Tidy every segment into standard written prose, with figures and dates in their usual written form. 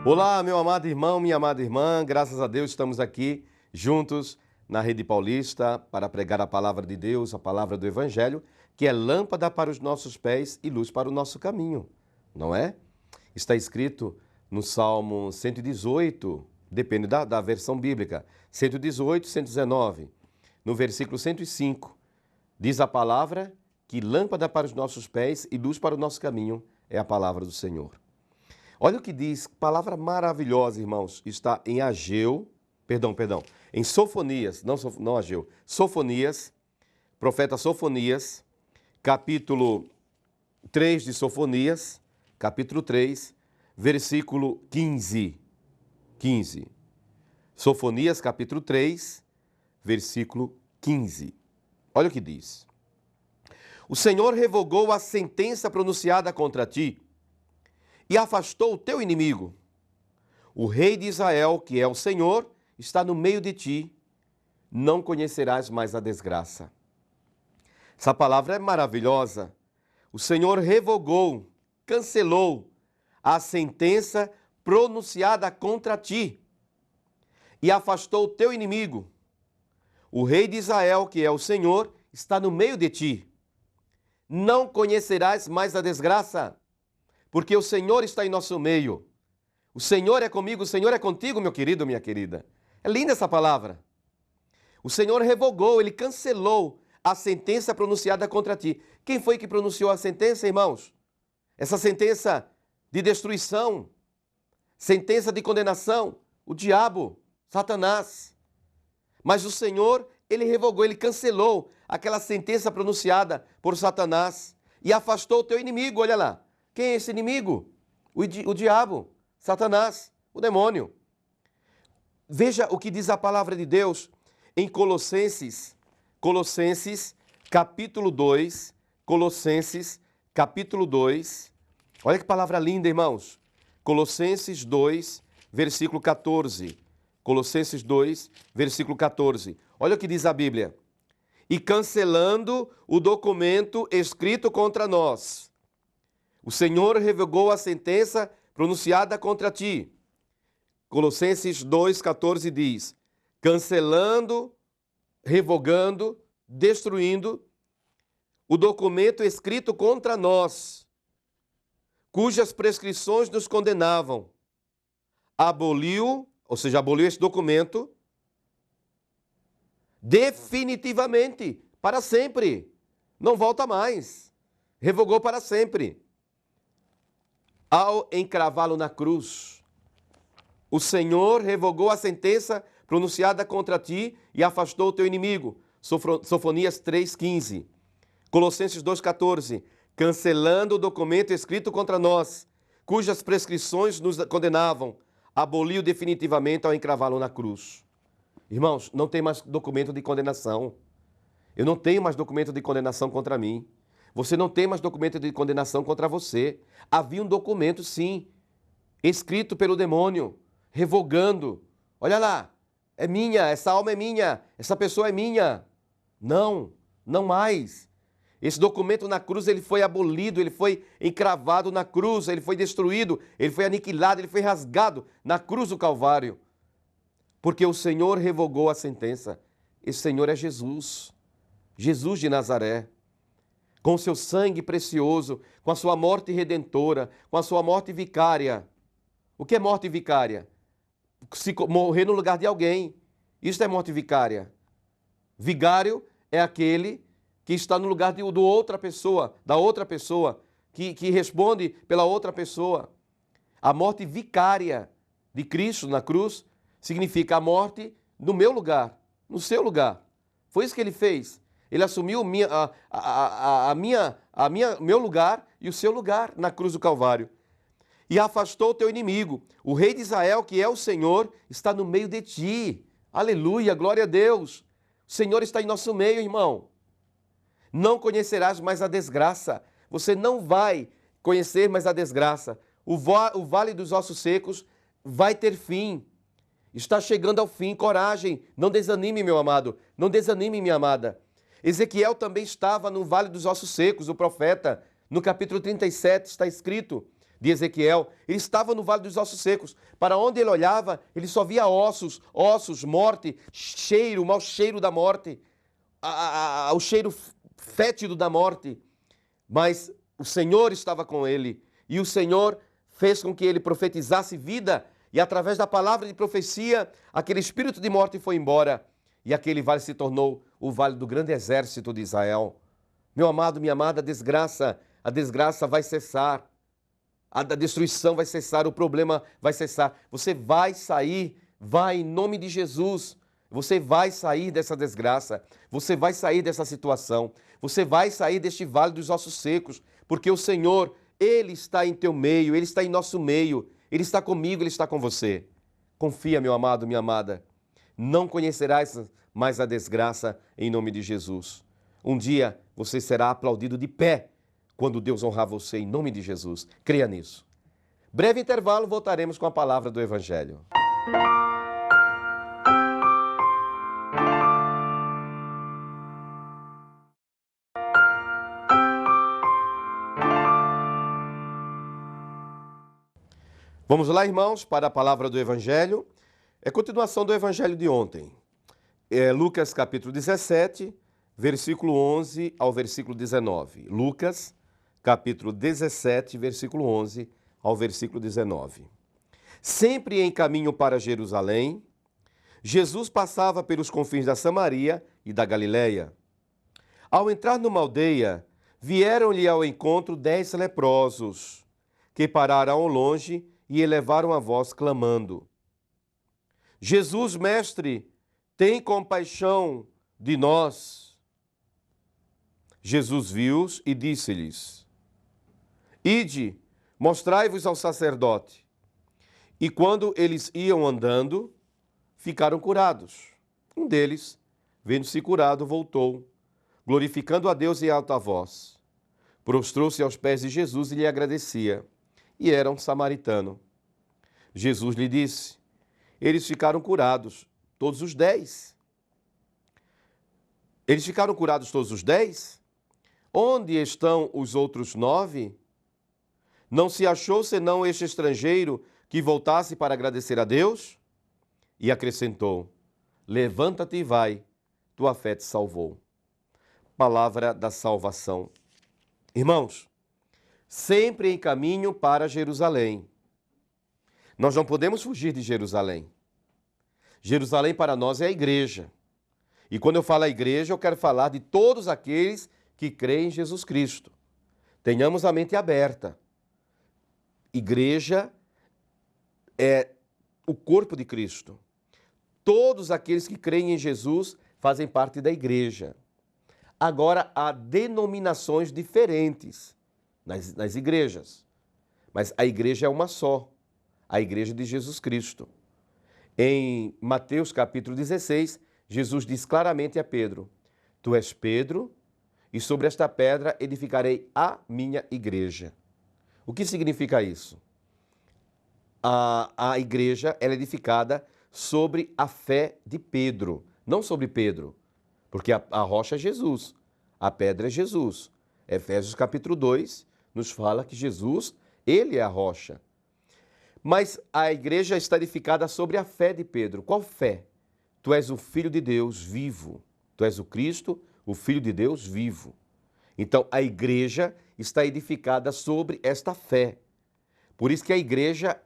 Olá, meu amado irmão, minha amada irmã, graças a Deus estamos aqui juntos na Rede Paulista para pregar a palavra de Deus, a palavra do Evangelho, que é lâmpada para os nossos pés e luz para o nosso caminho, não é? Está escrito no Salmo 118, depende da versão bíblica, 118, 119, no versículo 105, diz a palavra que lâmpada para os nossos pés e luz para o nosso caminho é a palavra do Senhor. Olha o que diz, palavra maravilhosa, irmãos, está em em Sofonias, não Ageu, Sofonias, profeta Sofonias, capítulo 3 de Sofonias, capítulo 3, versículo 15. Sofonias, capítulo 3, versículo 15. Olha o que diz. O Senhor revogou a sentença pronunciada contra ti, e afastou o teu inimigo. O rei de Israel, que é o Senhor, está no meio de ti, não conhecerás mais a desgraça. Essa palavra é maravilhosa. O Senhor revogou, cancelou a sentença pronunciada contra ti e afastou o teu inimigo. O rei de Israel, que é o Senhor, está no meio de ti. Não conhecerás mais a desgraça, porque o Senhor está em nosso meio. O Senhor é comigo, o Senhor é contigo, meu querido, minha querida. É linda essa palavra. O Senhor revogou, Ele cancelou a sentença pronunciada contra ti. Quem foi que pronunciou a sentença, irmãos? Essa sentença de destruição, sentença de condenação, o diabo, Satanás. Mas o Senhor, Ele revogou, Ele cancelou aquela sentença pronunciada por Satanás e afastou o teu inimigo, olha lá. Quem é esse inimigo? O diabo, Satanás, o demônio. Veja o que diz a palavra de Deus em Colossenses capítulo 2, Olha que palavra linda, irmãos. Colossenses 2, versículo 14. Colossenses 2, versículo 14. Olha o que diz a Bíblia. E cancelando o documento escrito contra nós, o Senhor revogou a sentença pronunciada contra ti. Colossenses 2,14 diz, cancelando, revogando, destruindo o documento escrito contra nós, cujas prescrições nos condenavam. Aboliu, ou seja, aboliu esse documento definitivamente, para sempre. Não volta mais. Revogou para sempre. Ao encravá-lo na cruz, o Senhor revogou a sentença pronunciada contra ti e afastou o teu inimigo. Sofonias 3,15. Colossenses 2,14. Cancelando o documento escrito contra nós, cujas prescrições nos condenavam, aboliu definitivamente ao encravá-lo na cruz. Irmãos, não tem mais documento de condenação. Eu não tenho mais documento de condenação contra mim. Você não tem mais documento de condenação contra você. Havia um documento, sim, escrito pelo demônio, revogando. Olha lá, é minha, essa alma é minha, essa pessoa é minha. Não, não mais. Esse documento na cruz, ele foi abolido, ele foi encravado na cruz, ele foi destruído, ele foi aniquilado, ele foi rasgado na cruz do Calvário. Porque o Senhor revogou a sentença. Esse Senhor é Jesus, Jesus de Nazaré. Com o seu sangue precioso, com a sua morte redentora, com a sua morte vicária. O que é morte vicária? Se morrer no lugar de alguém. Isso é morte vicária. Vigário é aquele que está no lugar da outra pessoa, que responde pela outra pessoa. A morte vicária de Cristo na cruz significa a morte no meu lugar, no seu lugar. Foi isso que ele fez. Ele assumiu meu lugar e o seu lugar na cruz do Calvário. E afastou o teu inimigo. O rei de Israel, que é o Senhor, está no meio de ti. Aleluia, glória a Deus. O Senhor está em nosso meio, irmão. Não conhecerás mais a desgraça. Você não vai conhecer mais a desgraça. O vale dos ossos secos vai ter fim. Está chegando ao fim. Coragem. Não desanime, meu amado. Não desanime, minha amada. Ezequiel também estava no Vale dos Ossos Secos, o profeta. No capítulo 37 está escrito, de Ezequiel, ele estava no Vale dos Ossos Secos. Para onde ele olhava, ele só via ossos, morte, cheiro, o mau cheiro da morte, o cheiro fétido da morte. Mas o Senhor estava com ele e o Senhor fez com que ele profetizasse vida e através da palavra de profecia, aquele espírito de morte foi embora e aquele vale se tornou o vale do grande exército de Israel. Meu amado, minha amada, a desgraça vai cessar, a destruição vai cessar, o problema vai cessar. Você vai sair, vai em nome de Jesus. Você vai sair dessa desgraça, você vai sair dessa situação, você vai sair deste vale dos ossos secos, porque o Senhor, Ele está em teu meio, Ele está em nosso meio, Ele está comigo, Ele está com você. Confia, meu amado, minha amada, não conhecerás mais a desgraça em nome de Jesus. Um dia você será aplaudido de pé quando Deus honrar você em nome de Jesus. Creia nisso. Breve intervalo, voltaremos com a palavra do Evangelho. Vamos lá, irmãos, para a palavra do Evangelho. É continuação do Evangelho de ontem. É Lucas capítulo 17, versículo 11 ao versículo 19. Lucas capítulo 17, versículo 11 ao versículo 19. Sempre em caminho para Jerusalém, Jesus passava pelos confins da Samaria e da Galileia. Ao entrar numa aldeia, vieram-lhe ao encontro 10 leprosos, que pararam ao longe e elevaram a voz clamando: Jesus, mestre, tem compaixão de nós. Jesus viu-os e disse-lhes: Ide, mostrai-vos ao sacerdote. E quando eles iam andando, ficaram curados. Um deles, vendo-se curado, voltou, glorificando a Deus em alta voz. Prostrou-se aos pés de Jesus e lhe agradecia. E era um samaritano. Jesus lhe disse: eles ficaram curados, todos os 10. Eles ficaram curados todos os 10? Onde estão os outros 9? Não se achou senão este estrangeiro que voltasse para agradecer a Deus? E acrescentou: levanta-te e vai, tua fé te salvou. Palavra da salvação. Irmãos, sempre em caminho para Jerusalém. Nós não podemos fugir de Jerusalém. Jerusalém para nós é a igreja. E quando eu falo a igreja, eu quero falar de todos aqueles que creem em Jesus Cristo. Tenhamos a mente aberta. Igreja é o corpo de Cristo. Todos aqueles que creem em Jesus fazem parte da igreja. Agora, há denominações diferentes nas igrejas, mas a igreja é uma só, a igreja de Jesus Cristo. Em Mateus capítulo 16, Jesus diz claramente a Pedro: tu és Pedro, e sobre esta pedra edificarei a minha igreja. O que significa isso? A igreja ela é edificada sobre a fé de Pedro, não sobre Pedro, porque a rocha é Jesus, a pedra é Jesus. Efésios capítulo 2 nos fala que Jesus, ele é a rocha. Mas a igreja está edificada sobre a fé de Pedro. Qual fé? Tu és o Filho de Deus vivo. Tu és o Cristo, o Filho de Deus vivo. Então, a igreja está edificada sobre esta fé. Por isso que a igreja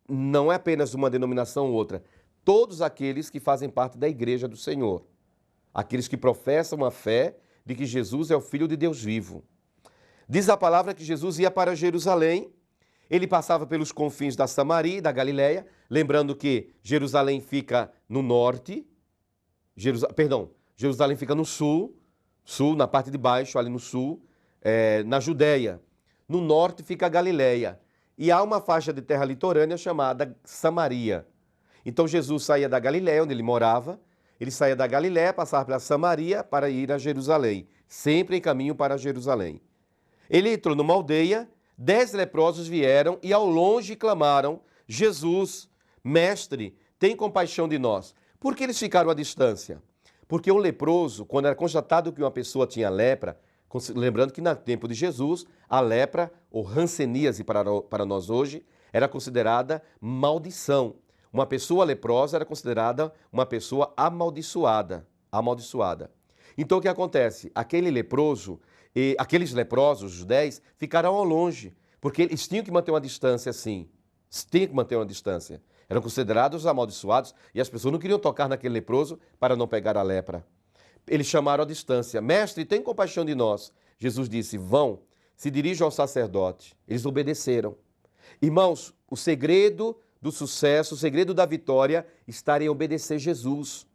não é apenas uma denominação ou outra. Todos aqueles que fazem parte da igreja do Senhor. Aqueles que professam a fé de que Jesus é o Filho de Deus vivo. Diz a palavra que Jesus ia para Jerusalém, ele passava pelos confins da Samaria e da Galileia, lembrando que Jerusalém fica no norte, Jerusalém fica no sul, na parte de baixo, ali no sul, na Judéia. No norte fica a Galileia. E há uma faixa de terra litorânea chamada Samaria. Então Jesus saía da Galileia, onde ele morava, ele saía da Galileia, passava pela Samaria para ir a Jerusalém, sempre em caminho para Jerusalém. Ele entrou numa aldeia, 10 leprosos vieram e ao longe clamaram: Jesus, mestre, tem compaixão de nós. Por que eles ficaram à distância? Porque o leproso, quando era constatado que uma pessoa tinha lepra, Lembrando que no tempo de Jesus, a lepra, ou hanseníase para nós hoje, era considerada maldição. Uma pessoa leprosa era considerada uma pessoa amaldiçoada. Então o que acontece? Aqueles leprosos, os 10, ficaram ao longe, porque eles tinham que manter uma distância assim. Tinham que manter uma distância. Eram considerados amaldiçoados e as pessoas não queriam tocar naquele leproso para não pegar a lepra. Eles chamaram à distância: mestre, tem compaixão de nós. Jesus disse: vão, se dirijam ao sacerdote. Eles obedeceram. Irmãos, o segredo do sucesso, o segredo da vitória está em obedecer Jesus.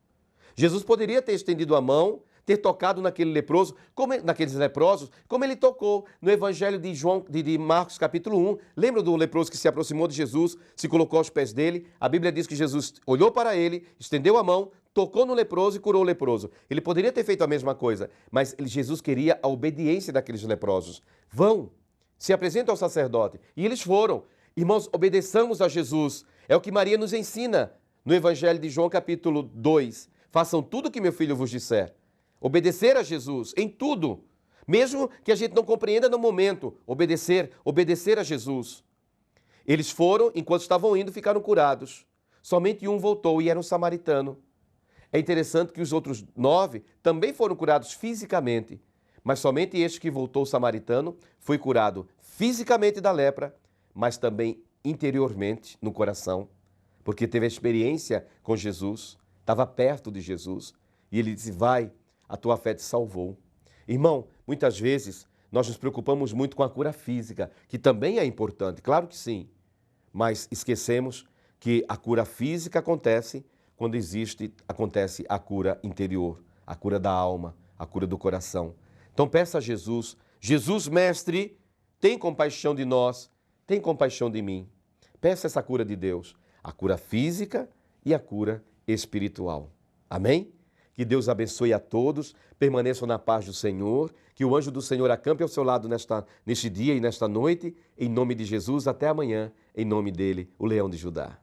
Jesus poderia ter estendido a mão, ter tocado naquele leproso, naqueles leprosos, como ele tocou no Evangelho de Marcos, capítulo 1. Lembra do leproso que se aproximou de Jesus, se colocou aos pés dele? A Bíblia diz que Jesus olhou para ele, estendeu a mão, tocou no leproso e curou o leproso. Ele poderia ter feito a mesma coisa, mas Jesus queria a obediência daqueles leprosos. Vão, se apresentam ao sacerdote. E eles foram. Irmãos, obedeçamos a Jesus. É o que Maria nos ensina no Evangelho de João, capítulo 2. Façam tudo o que meu filho vos disser. Obedecer a Jesus em tudo. Mesmo que a gente não compreenda no momento. Obedecer a Jesus. Eles foram, enquanto estavam indo, ficaram curados. Somente um voltou e era um samaritano. É interessante que os outros 9 também foram curados fisicamente, mas somente este que voltou, o samaritano, foi curado fisicamente da lepra, mas também interiormente, no coração, porque teve a experiência com Jesus, estava perto de Jesus, e ele disse: vai, a tua fé te salvou. Irmão, muitas vezes nós nos preocupamos muito com a cura física, que também é importante, claro que sim, mas esquecemos que a cura física acontece quando acontece a cura interior, a cura da alma, a cura do coração. Então peça a Jesus: Jesus, mestre, tem compaixão de nós, tem compaixão de mim. Peça essa cura de Deus, a cura física e a cura espiritual. Amém? Que Deus abençoe a todos, permaneçam na paz do Senhor, que o anjo do Senhor acampe ao seu lado neste dia e nesta noite, em nome de Jesus. Até amanhã, em nome dele, o Leão de Judá.